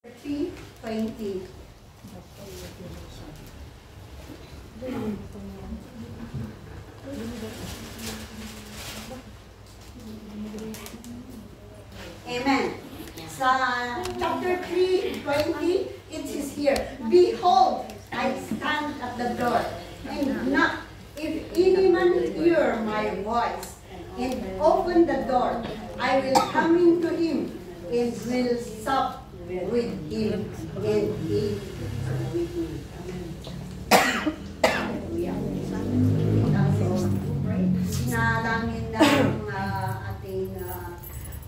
3:20. Amen. Sa chapter 3:20, it is here. Behold, I stand at the door and knock. If any man hear my voice and open the door, I will come into him and will sup with him and he with me. Hallelujah. Sinalangin ng ating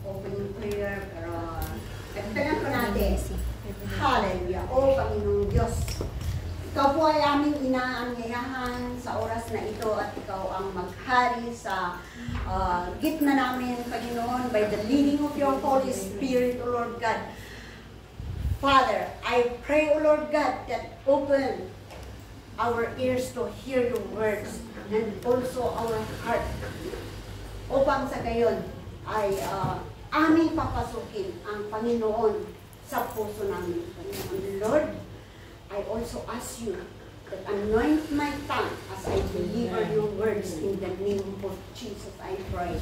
opening prayer, pero pagtanan ko natin. Hallelujah. O Panginoong Diyos, Ikaw po ay aming inaanyayahan sa oras na ito at Ikaw ang maghari sa gitna namin, Panginoon, by the leading of your Holy Spirit, O Lord God. Father, I pray, O Lord God, that open our ears to hear your words and also our heart upang sa gayon ay aming papasukin ang Panginoon sa puso namin. Panginoon, Lord, I also ask you that anoint my tongue as I deliver your words in the name of Jesus, I pray.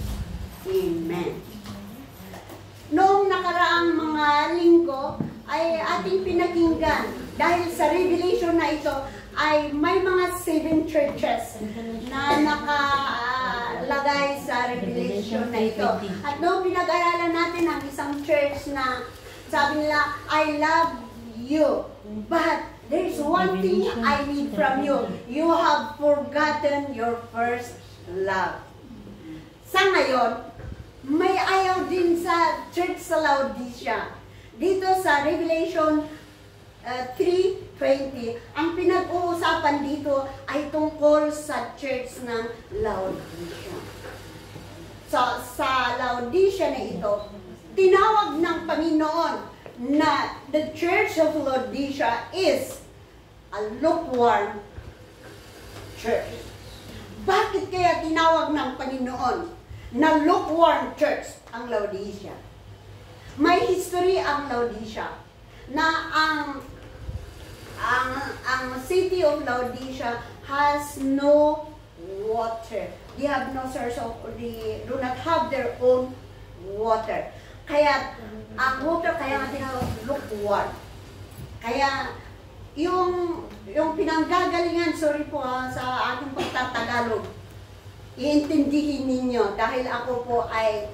Amen. Noong nakaraang mga linggo ay ating pinakinggan dahil sa revelation na ito ay may mga 7 churches na nakalagay sa revelation na ito. At noong pinag-aralan natin ang isang church na sabi nila, I love you, but there's one thing I need from you. You have forgotten your first love. Sa ngayon, may ayaw din sa church sa Laodicea. Dito sa Revelation 3:20, ang pinag-uusapan dito ay tungkol sa church ng Laodicea. So, sa Laodicea na ito, tinawag ng Panginoon na the church of Laodicea is a lukewarm church. Bakit kaya tinawag ng Panginoon na lukewarm church ang Laodicea? May history ang Laodicea na ang city of Laodicea has no water. They have no source of, they do not have their own water. Kaya ang water kaya nga tinawag lukewarm. Kaya yung pinanggagalingan, sorry po sa aking pagtatagalog, iintindihin ninyo dahil ako po ay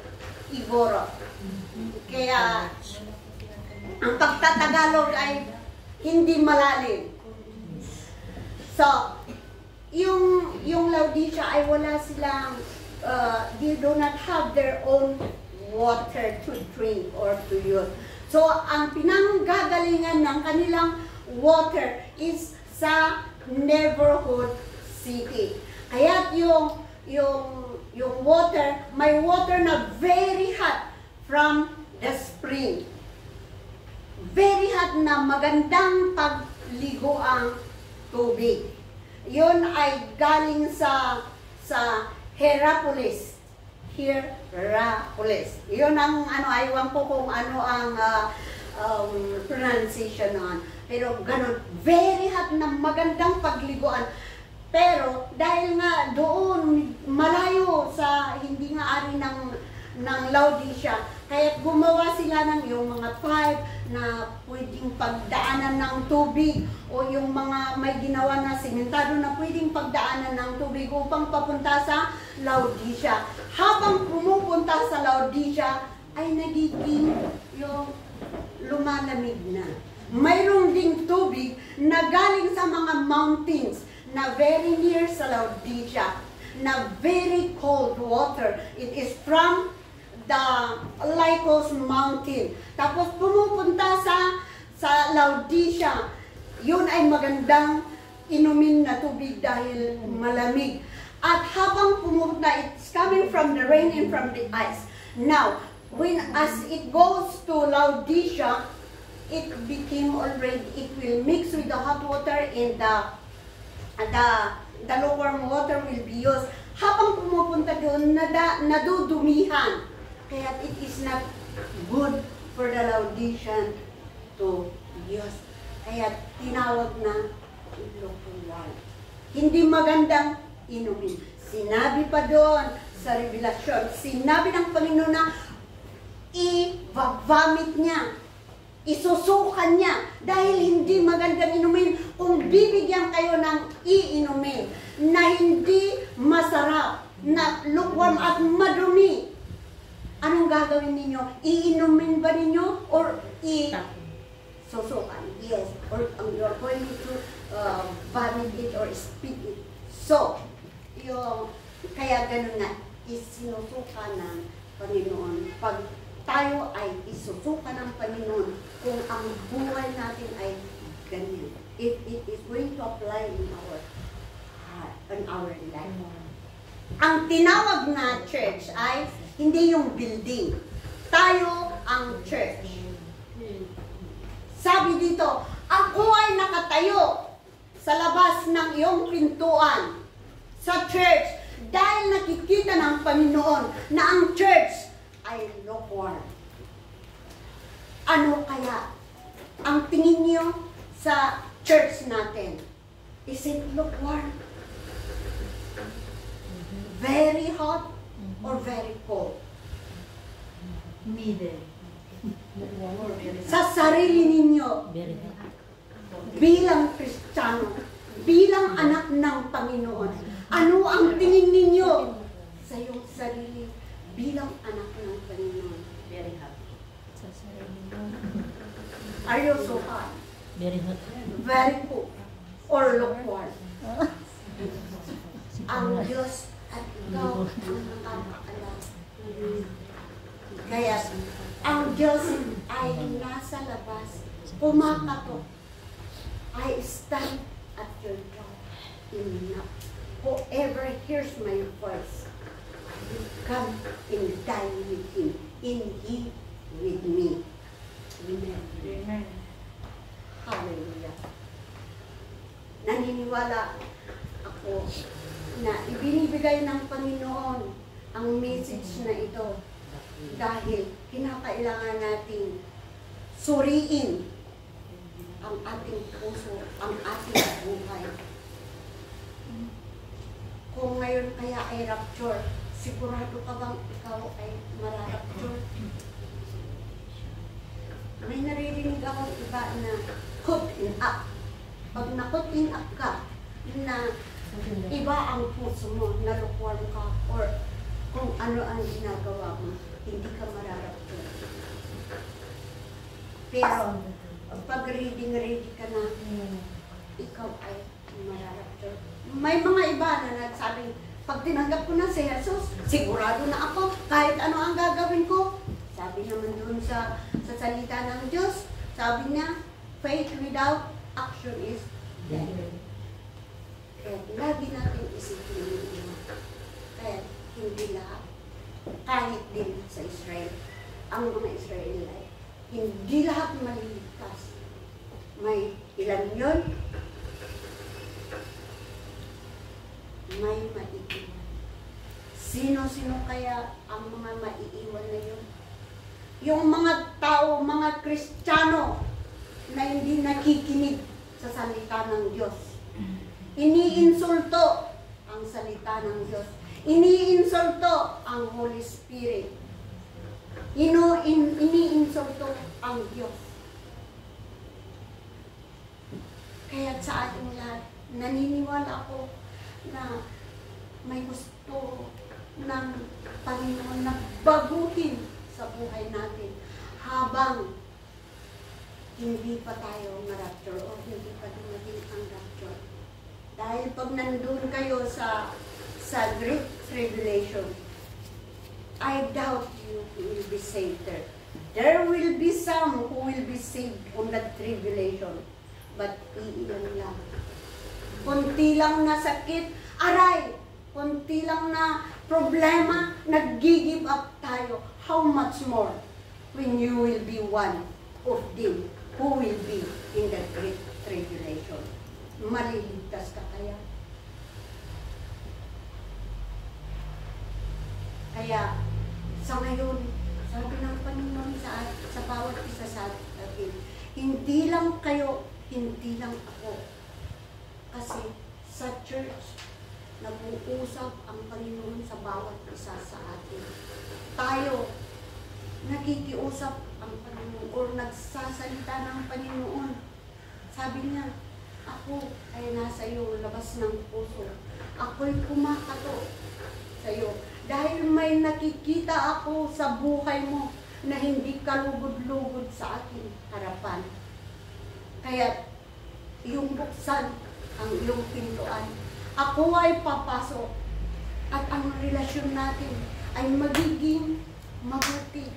Igoro. Kaya ang pagtatagalog ay hindi malalim. So, yung Laodicea ay wala silang, they do not have their own water to drink or to use. So, ang pinanggagalingan ng kanilang water is sa neighborhood city. Kaya yung water, may water na very hot from the spring. Very hot na magandang pagligo ang tubig. Yun ay galing sa Hierapolis. Hierapolis. Yun ang aywan ko kung ano ang pronunciation noon. Pero ganun, very hot na magandang pagliguan. Pero dahil nga doon malayo sa hindi nga ari ng Laodicea, kaya gumawa sila ng yung mga pipe na pwedeng pagdaanan ng tubig o yung mga may ginawa na simentado na pwedeng pagdaanan ng tubig upang papunta sa Laodicea. Habang pumupunta sa Laodicea ay nagiging yung lumalamig na. Mayroong ding tubig na galing sa mga mountains na very near sa Laodicea, na very cold water. It is from the Lycos mountain. Tapos pumupunta sa Laodicea. Yun ay magandang inumin na tubig dahil malamig. At habang pumupunta, it's coming from the rain and from the ice. Now, as it goes to Laodicea, it became already, it will mix with the hot water and the lukewarm water will be used. Habang pumupunta doon, nadudumihan. Kaya it is not good for the Laodicean to Diyos. Kaya tinawag na lukewarm. Hindi magandang inumin. Sinabi pa doon sa Revelasyon, sinabi ng Panginoon na i-vomit niya, isusukan niya, dahil hindi magandang inumin. Kung bibigyan kayo ng iinumin na hindi masarap, na lukewarm at madumi, anong gagawin ninyo? Iinumin ba ninyo or susukan? Yes. Or you're going to vomit it or spit it. So, kaya ganun nga, isinusuka ng Panginoon. Pag tayo ay isusuka ng Panginoon, kung ang buhay natin ay ganyan, if it is going to apply in our heart, in our life. Ang tinawag na church ay hindi yung building. Tayo ang church. Sabi dito, ako ay nakatayo sa labas ng iyong pintuan sa church dahil nakikita ng Panginoon na ang church ay lukewarm. Ano kaya ang tingin niyo sa church natin? Is it lukewarm? Very hot or very cold? Middle. Sa sarili ninyo, bilang Kristiyano, bilang anak ng Panginoon, ano ang tingin ninyo sa iyong sarili bilang anak ng Panginoon? Very hot. Sa sarili mo. Are you so hot? Very hot. Very cold? Or lukewarm? Ang Diyos at ikaw ang nakakaalam. Kaya ang Diyos ay nasa labas, kumakatok. I stand at your door in knock. Whoever hears my voice, will come and dine with him, and he with me. Amen. Amen. Hallelujah. Naniniwala ako na ibinibigay ng Panginoon ang message na ito dahil kinakailangan nating suriin ang ating puso, ang ating buhay. Kung ngayon kaya ay rapture, sigurado ka bang ikaw ay mararapture? May naririnig akong iba na caught in up. Pag na-caught in up ka, na iba ang puso mo, na lukewarm ka, or kung ano ang ginagawa mo, hindi ka mararapture. Pero, pag ready ka na, ikaw ay mararapture. May mga iba na nagsabing, pag tinanggap ko na si Jesus, sigurado na ako, kahit ano ang gagawin ko. Sabi naman dun sa salita ng Diyos, sabi niya, faith without action is dead. Kaya lagi natin isipin yun. Kaya hindi lahat, kahit din sa Israel, ang mga Israelite, hindi lahat maliligtas. May ilan yun? May maiiwan. Sino-sino kaya ang mga maiiwan na yun? Yung mga tao, mga Kristiyano na hindi nakikinig sa salita ng Diyos. Iniinsulto ang salita ng Diyos. Iniinsulto ang Holy Spirit. Iniinsulto ang Diyos. Kaya sa ating lahat, naniniwala ako na may gusto ng Panginoon na baguhin sa buhay natin habang hindi pa tayo ma-rapture o hindi pa dumating ang rapture. Dahil pag nandun kayo sa Great Tribulation, I doubt you will be saved there. There will be some who will be saved on that tribulation, but iilan lang. Kunti lang na sakit, aray! Kunti lang na problema, nag-give up tayo. How much more when you will be one of them who will be in the Great Tribulation? Maliligtas ka kaya? Kaya, sa ngayon, sabi ng Panginoon sa bawat isa sa atin, Hindi lang kayo, hindi lang ako. Kasi sa church, nag-uusap ang Panginoon sa bawat isa sa atin. Tayo, nakikiusap ang Panginoon o nagsasalita ng Panginoon. Sabi niya, ako ay nasa iyo, labas ng puso. Ako'y kumakato sa iyo. Dahil may nakikita ako sa buhay mo na hindi kalugod-lugod sa aking harapan. Kaya, yung buksan ang iyong pintuan. Ako ay papasok at ang relasyon natin ay magiging mabuti.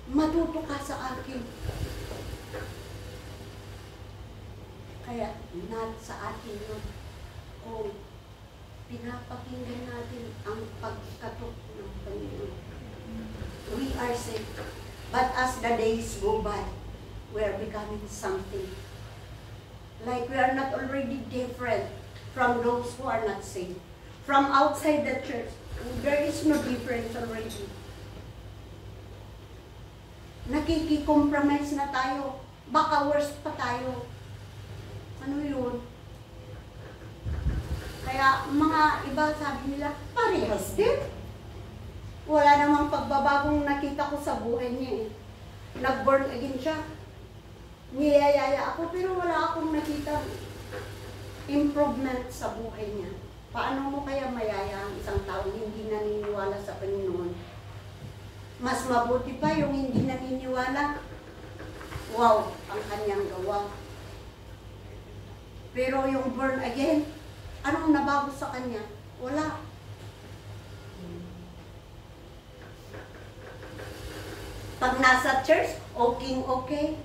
Matuto ka sa akin. Kaya, not sa atin yun. Kung pinapakinggan natin ang pagkatok ng Panginoon. We are saved. But as the days go by, we are becoming something. Like we are not already different from those who are not saved. From outside the church, there is no difference already. Nakiki-compromise na tayo. Baka worse pa tayo. Ano yun? Kaya mga iba sabi nila, parehas din. Wala namang pagbabagong nakita ko sa buhay niya eh. Nag-born again siya. Niyayaya ako pero wala akong nakita improvement sa buhay niya. Paano mo kaya mayaya ang isang taong hindi naniniwala sa Panginoon? Mas mabuti pa yung hindi naniniwala. Wow, ang kanyang gawa. Pero yung born again, anong nabago sa kanya? Wala. Pag nasa church, okay.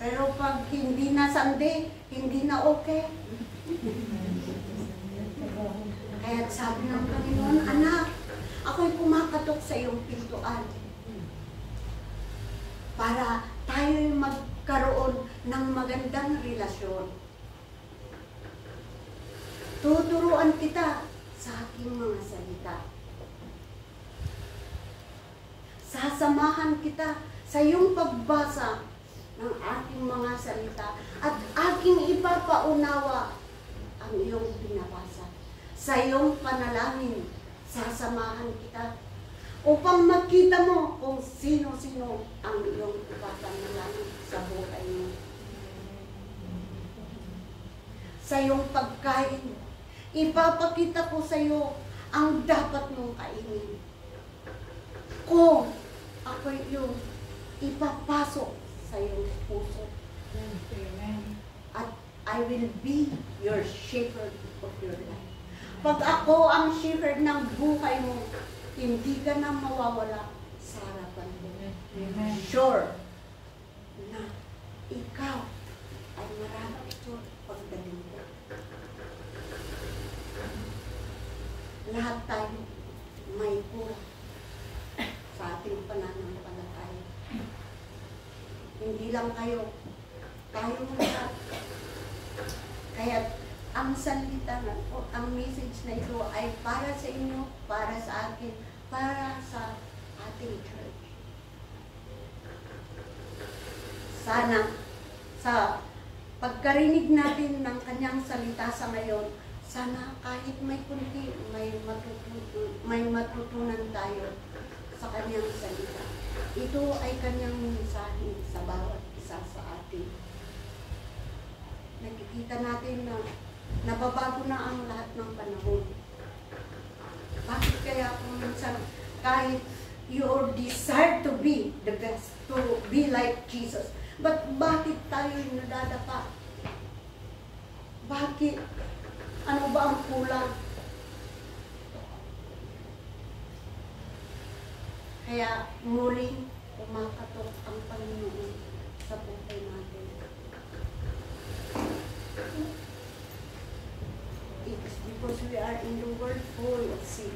Pero pag hindi na Sunday, hindi na okay. Kaya sabi ng Panginoon, anak, ako'y kumakatok sa iyong pintuan. Para tayo'y magkaroon ng magandang relasyon. Tuturuan kita sa aking mga salita. Sasamahan kita sa iyong pagbasa ng aking mga salita at aking ipapaunawa ang iyong binabasa. Sa iyong panalangin, sasamahan kita upang makita mo kung sino-sino ang iyong ipapanalangin sa buhay mo. Sa iyong pagkain, ipapakita ko sa iyo ang dapat mong kainin. Kung ako yung ipapasok sa iyong puso. At I will be your shepherd of your life. Pag ako ang shepherd ng buhay mo, hindi ka na mawawala sa harapan ko. Sure na ikaw ay marami ito pagdating ko. Lahat tayo may kulang sa ating pananampalataya. Hindi lang kayo, tayo lahat. Kaya ang salita na, o ang message na ito ay para sa inyo, para sa akin, para sa ating church. Sana sa pagkarinig natin ng kanyang salita sa ngayon, sana kahit may kunti, may matutunan tayo sa kanyang salita. Ito ay kanyang mensahe sa bawat isa sa atin. Nakikita natin na nababago na ang lahat ng panahon. Bakit kaya kung minsan kahit your desire to be the best, to be like Jesus, but bakit tayo nadadapa? Bakit? Ano ba ang kulang? Kaya muling kumakatok ang Panginoon sa buhay natin. It's because we are in the world full of sin.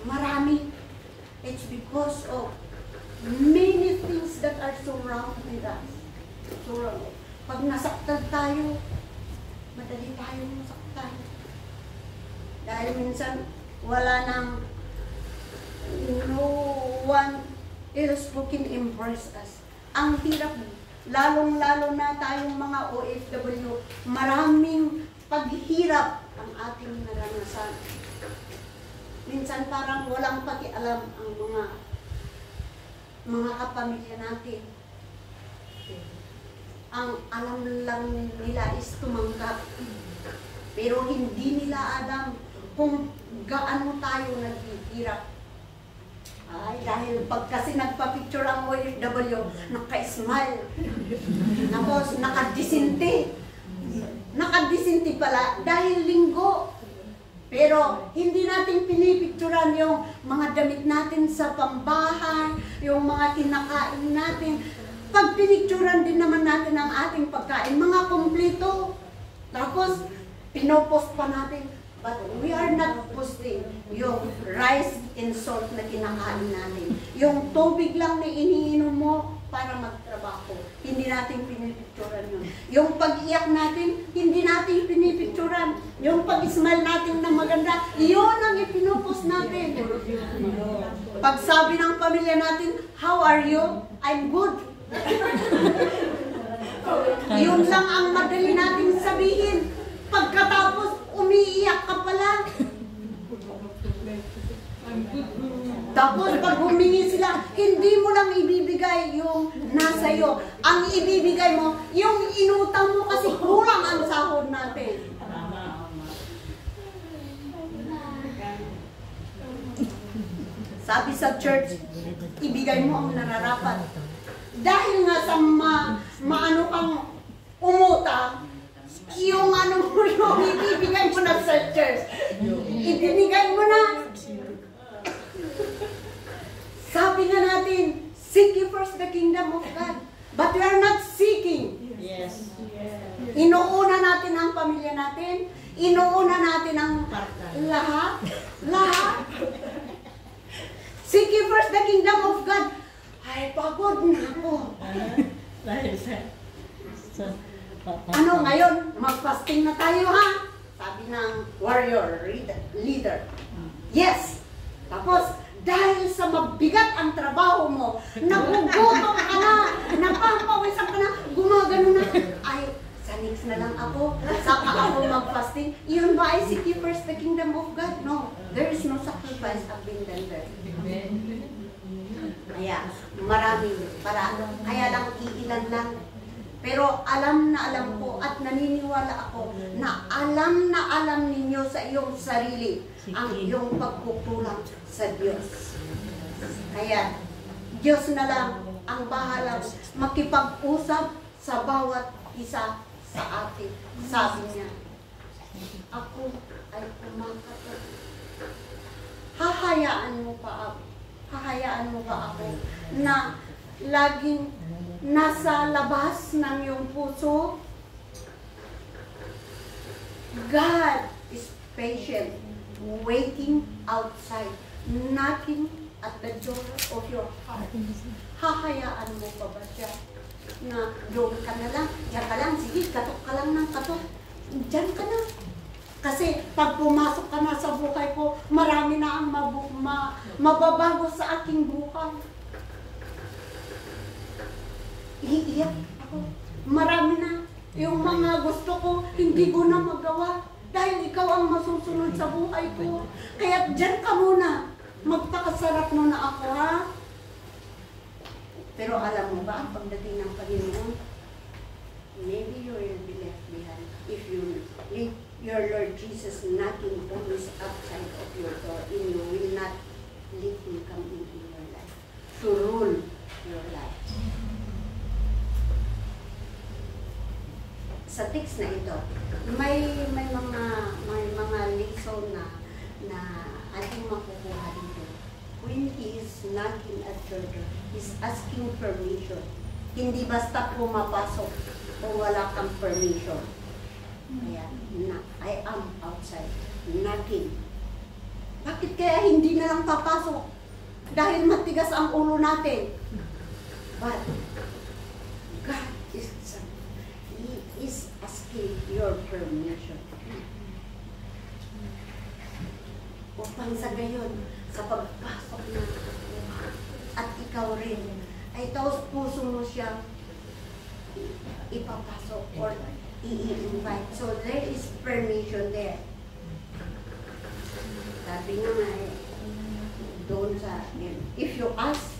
Marami. It's because of many things that are surrounding us. Pag nasaktan tayo, madali tayong masaktan. Dahil minsan, wala nang no one else who can impress us. Ang hirap, lalong-lalo na tayong mga OFW, maraming paghirap ang ating naranasan. Minsan parang walang pakialam ang mga kapamilya natin. Ang alam lang nila is tumanggap. Pero hindi nila alam kung gaano tayo naghihirap. Ay, dahil pag kasi nagpa-picture ang OFW, naka-smile. Tapos, naka-disinte. Naka-disinte pala dahil linggo. Pero, hindi natin pinipicturan yung mga damit natin sa pambahay, yung mga kinakain natin. Pag pinicturan din naman natin ang ating pagkain, mga kumplito. Tapos, pinopost pa natin. But we are not posting yung rice and salt na kinakain natin. Yung tubig lang na iniinom mo para magtrabaho. Hindi natin pinipicturan yun. Yung pag-iyak natin, hindi natin pinipicturan. Yung pag-smile natin na maganda, yun ang ipinopost natin. Pag sabi ng pamilya natin, how are you? I'm good. Yun lang ang madali natin sabihin. Pagkatapos, umiiyak ka pala. Tapos pag humingi sila, hindi mo lang ibibigay yung nasa iyo. Ang ibibigay mo, yung inutang mo kasi kulang ang sahod natin. Sabi sa church, ibigay mo ang nararapat. Dahil nga sa maano kang umutang, yung ano mo yung ibibigay mo na sa church. Ibibigay mo na. Sabi nga natin, seek ye first the kingdom of God. But we are not seeking. Yes. Inuuna natin ang pamilya natin. Inuuna natin ang lahat. Lahat. Seek ye first the kingdom of God. Ay, pagod na ako. Dahil sa ano ngayon? Mag-fasting na tayo, ha? Sabi ng warrior leader. Yes. Tapos, dahil sa mabigat ang trabaho mo, nagugutom ka na, napapawisan ka na, gumagano na. Ay, sa next na lang ako, saka ako mag-fasting. Iyon ba ay seek ye first the kingdom of God? No. There is no sacrifice have been done there. Kaya, maraming para. Kaya lang, iilan lang. Pero alam na alam ko at naniniwala ako na alam ninyo sa iyong sarili ang iyong pagkukulang sa Diyos. Kaya, Diyos na lang ang bahalang makipag-usap sa bawat isa sa atin. Sabi niya, ako ay kumakatot. Hahayaan mo pa ako na laging nasa labas ng iyong puso. God is patient, waiting outside, knocking at the door of your heart. Hahayaan mo pa ba siya na doon ka na lang, diyan ka lang, sige, katok ka lang ng katok, diyan ka na. Kasi pag pumasok ka na sa buhay ko, marami na ang mababago sa aking buhay. Iiyak ako. Marami na. Yung mga gusto ko, hindi ko na magawa. Dahil ikaw ang masusunod sa buhay ko. Kaya dyan ka muna. Magpakasarap muna ako, ha? Pero alam mo ba, ang pagdating ng Panginoon, maybe you will be left behind if you leave your Lord Jesus knocking always outside of your door and you will not let Him come into your life to rule your life. Sa text na ito, may mga lesson na ating makukuha dito. When He is knocking at your door, He's asking permission. Hindi basta pumapasok o wala kang permission. Kaya, I am outside, knocking. Bakit kaya hindi na lang papasok? Dahil matigas ang ulo natin. But, God is asking your permission. Upang sa gayon, sa pagpasok ng luha. At ikaw rin ay taos puso mo siyang ipapasok or i-invite. So there is permission there. Sabi nga nga doon sa, if you ask,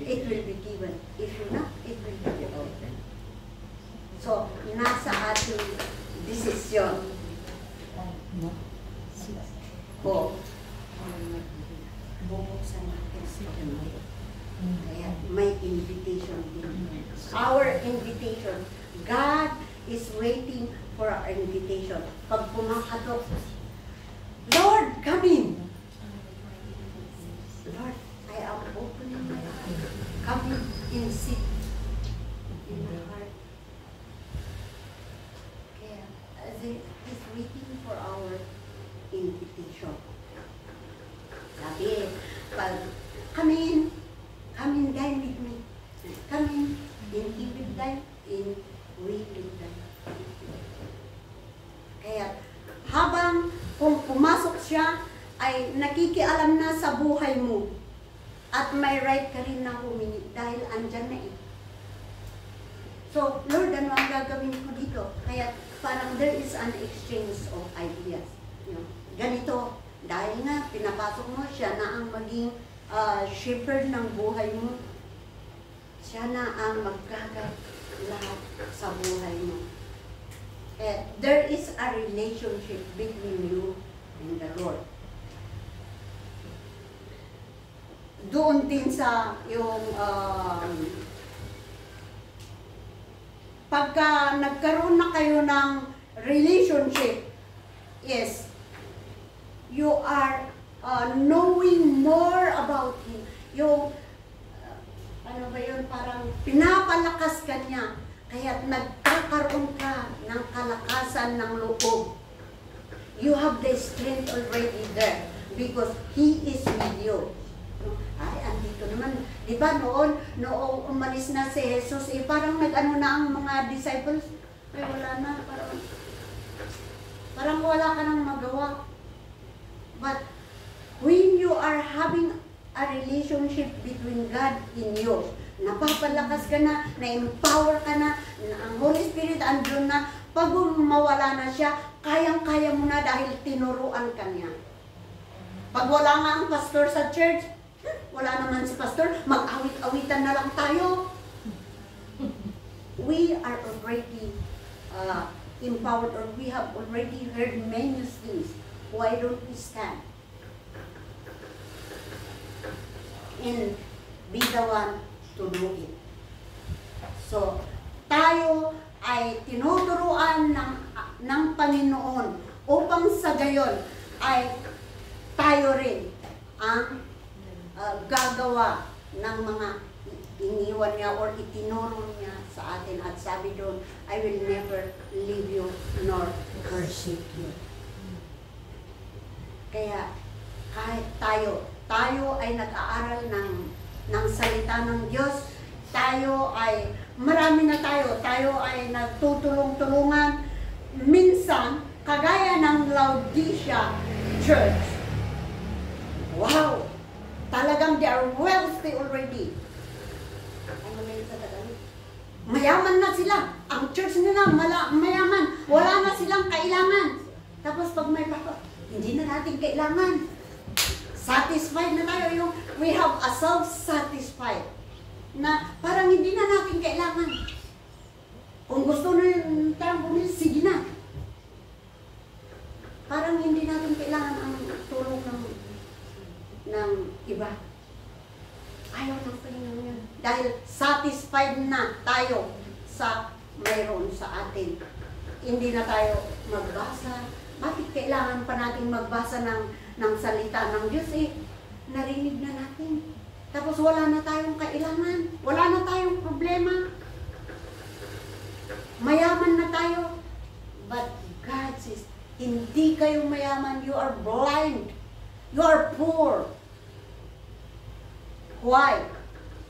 it will be given. If you not, it will be given. So, nasa ating desisyon po, bubuksan natin. Kaya may invitation din. Our invitation, God is waiting for our invitation. Pag pumakatok, Lord, come in. Lord, I am opening my heart. Come in and sit in my heart. Kaya, He's waiting for our invitation. Sabi, pag come in, dine with me. Come in, and He will dine, and we will dine. Kaya, habang kung pumasok siya, ay nakikialam na sa buhay mo. At may right ka rin na humingi dahil andyan na eh. So, Lord, ano ang gagawin ko dito? Kaya parang there is an exchange of ideas. You know, ganito, dahil nga pinapasok mo, siya na ang maging shepherd ng buhay mo. Siya na ang maggagat lahat sa buhay mo. There is a relationship between you and the Lord. Doon din sa yung pagka nagkaroon na kayo ng relationship, yes, you are knowing more about Him. Yung, ano ba yun, parang pinapalakas ka niya. Kaya nagkakaroon ka ng kalakasan ng loob. You have the strength already there because He is with you. Ay, andito naman. Di ba noong umalis na si Jesus, parang nag-ano na ang mga disciples, ay wala na, parang wala ka nang magawa. But when you are having a relationship between God and you, napapalakas ka na, na-empower ka na, ang Holy Spirit andun na, pag mawala na siya, kayang-kaya mo na dahil tinuruan ka niya. Pag wala nga ang pastor sa church, wala naman si pastor, mag-awit-awitan na lang tayo. We are already empowered, or we have already heard many things. Why don't we stand and be the one to do it? So, tayo ay tinuturuan ng Panginoon upang sa gayon ay tayo rin ang gagawa ng mga iniwan niya or itinuro niya sa atin. At sabi doon, I will never leave you nor forsake you. Kaya kahit tayo ay nag-aaral ng salita ng Diyos, tayo ay, marami na tayo ay nagtutulong-tulungan. Minsan, kagaya ng Laodicea Church, wow! Talagang they are wealthy already. Ano na yun sa Tagalog? Mayaman na sila. Ang church nila, mayaman. Wala na silang kailangan. Tapos pag may papa, hindi na natin kailangan. Satisfied na tayo. We have a self-satisfied. Na parang hindi na natin kailangan. Kung gusto na yung tayong bumili, sige na. Parang hindi natin kailangan ang tulong ng iba. Ayaw ng Panginoon yun. Dahil satisfied na tayo sa mayroon sa atin. Hindi na tayo magbasa. Bakit kailangan pa natin magbasa ng salita ng Diyos eh? Narinig na natin. Tapos wala na tayong kailangan. Wala na tayong problema. Mayaman na tayo. But God says, hindi kayo mayaman. You are blind. You are poor. Why?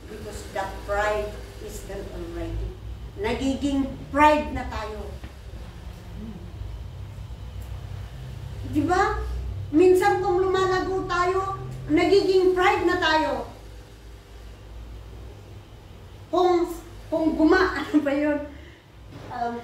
Because the pride is there already. Nagiging pride na tayo. Diba? Minsan kung lumalago tayo, nagiging pride na tayo. Kung ano ba yun? Ano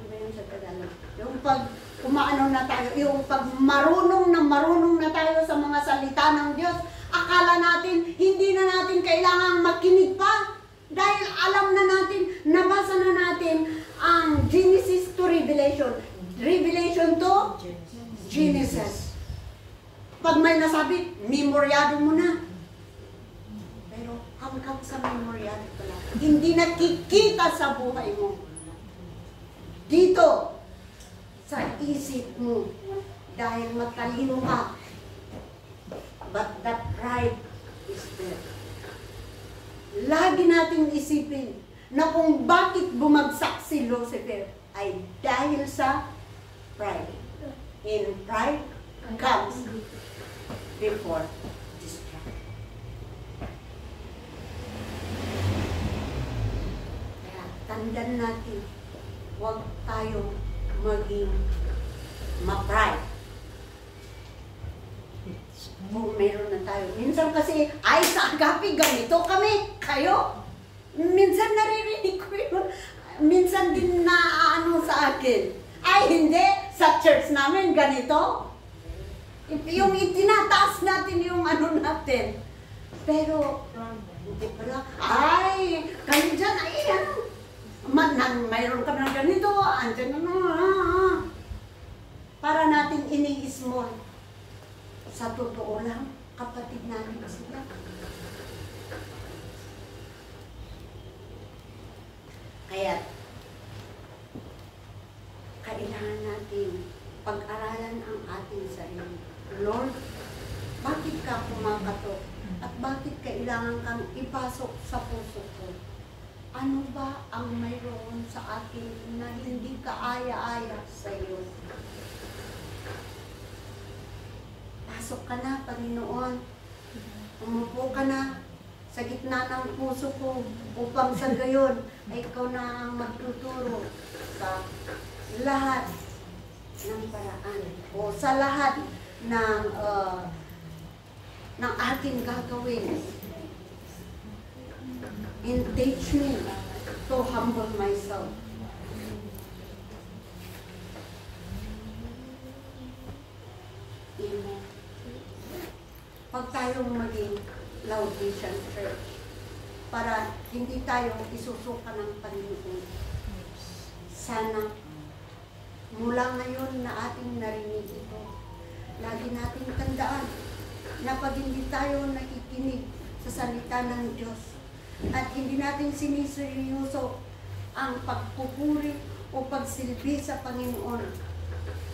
ba yun sa Tagalog? Yung pag umaano na tayo, yung pag marunong na tayo sa mga salita ng Diyos, akala natin, hindi na natin kailangang makinig pa. Dahil alam na natin, nabasa na natin ang Genesis to Revelation. Revelation to Genesis. Pag may nasabi, memoryado mo na. Pero hanggang sa memoryado pala, hindi nakikita sa buhay mo. Dito, sa isip mo, dahil matalino ka. But that pride is there. Lagi nating isipin na kung bakit bumagsak si Lucifer ay dahil sa pride. In pride comes before destruction. Kaya tandaan natin, huwag tayong maging ma-pride. Kung meron na tayo. Minsan kasi, ay sa agapi, ganito kami, kayo. Minsan naririnig ko yun. Minsan din na ano sa akin. Ay hindi, sa church namin ganito. Yung itinataas natin yung ano natin. Pero, hindi pala, ay, kayo dyan, ay ano. Mayroon ka na ganito, andyan na. Para natin ini-small. Sa totoo lang, kapatid namin sila. Kaya, kailangan natin pag-aralan ang ating sarili. Lord, bakit ka kumakatok? At bakit kailangan kang ipasok sa puso ko? Ano ba ang mayroon sa akin na hindi kaaya-aya sa iyo? Pasok ka na, Panginoon. Umupo ka na sa gitna ng puso ko upang sa gayon ay ikaw na ang magtuturo sa lahat ng paraan o sa lahat ng ating gagawin. And teach me to humble myself. Amen. Pag tayong maging Laodicean Church, para hindi tayo isusuka ng Panginoon. Sana, mula ngayon na ating narinig ito, lagi nating tandaan na pag hindi tayo nakikinig sa salita ng Diyos at hindi natin siniseryoso ang pagpupuri o pagsilbi sa Panginoon,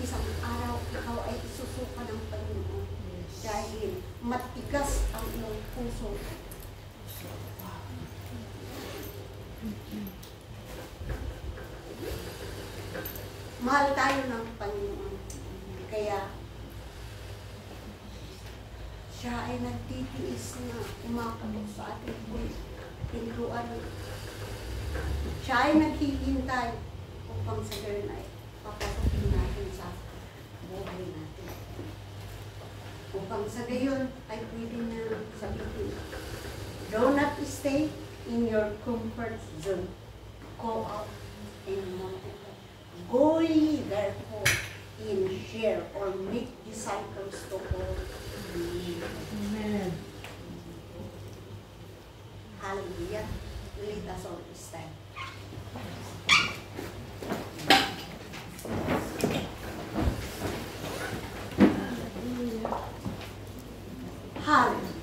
isang araw ikaw ay isusuka ng Panginoon dahil matigas ang iyong puso. Mahal tayo ng Panginoon. Kaya siya ay nagtitiis na umakabot sa ating pintuan. Siya ay naghihintay upang sa gayon ay papasokin natin sa buhay natin. Upang sa gayon ay pwede na sabihin, do not stay in your comfort zone. Go out and multiply. Go ye therefore and share or make disciples to all. Amen. Hallelujah. Let us all stand. Hallelujah.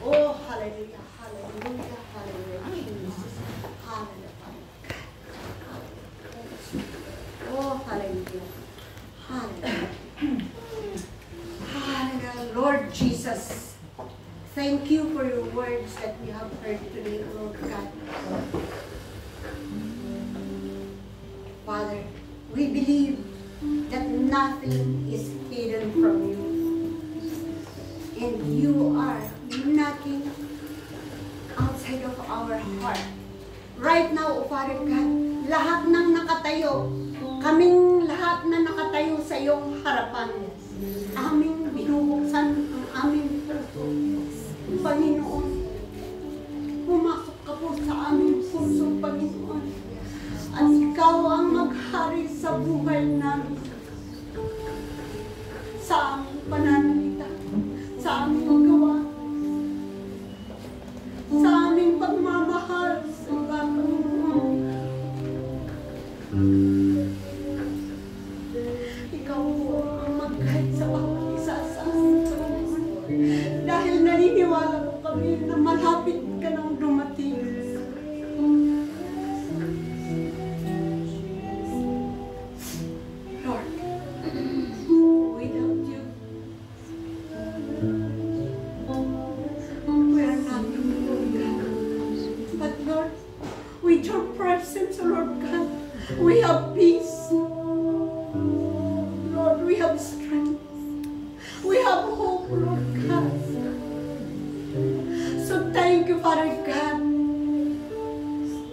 Oh, hallelujah, hallelujah, hallelujah. Jesus. Hallelujah. Oh, hallelujah. Hallelujah. Hallelujah. Lord Jesus, thank you for your words that we have heard today, Lord God. Father, we believe that nothing is hidden from you. And you are knocking outside of our heart. Right now, O Father God, lahat ng nakatayo kaming lahat na nakatayo sa iyong harapan, aming binubuksan ang aming puso. Panginoon, pumasok ka po sa aming puso, Panginoon. At ikaw ang maghari sa buhay namin. Sa aming pananalita, sa aming gawa, sa aming pagmamahal sa iba, Panginoon. Ikaw po ang mag-guide sa bawat isa sa amin, Panginoon. Dahil naniniwala po kami na malapit ka nang dumating. Lord, without you, we are nothing, Lord God. But Lord, with your presence, Lord God, we have peace. Lord, we have strength. We have hope, Lord God. So thank you, Father God.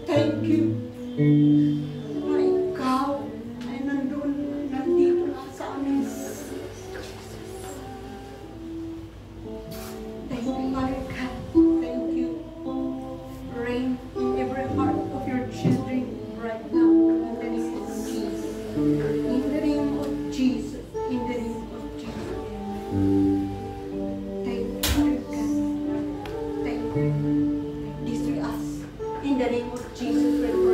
Thank you na ikaw ay nandito na sa amin. Thank you, Father God. Thank you. Reign in every heart of your children right now. In the name of Jesus. In the name of Jesus. In the name of Jesus. Thank you, Father God. Thank you. This we ask. In the name of Jesus.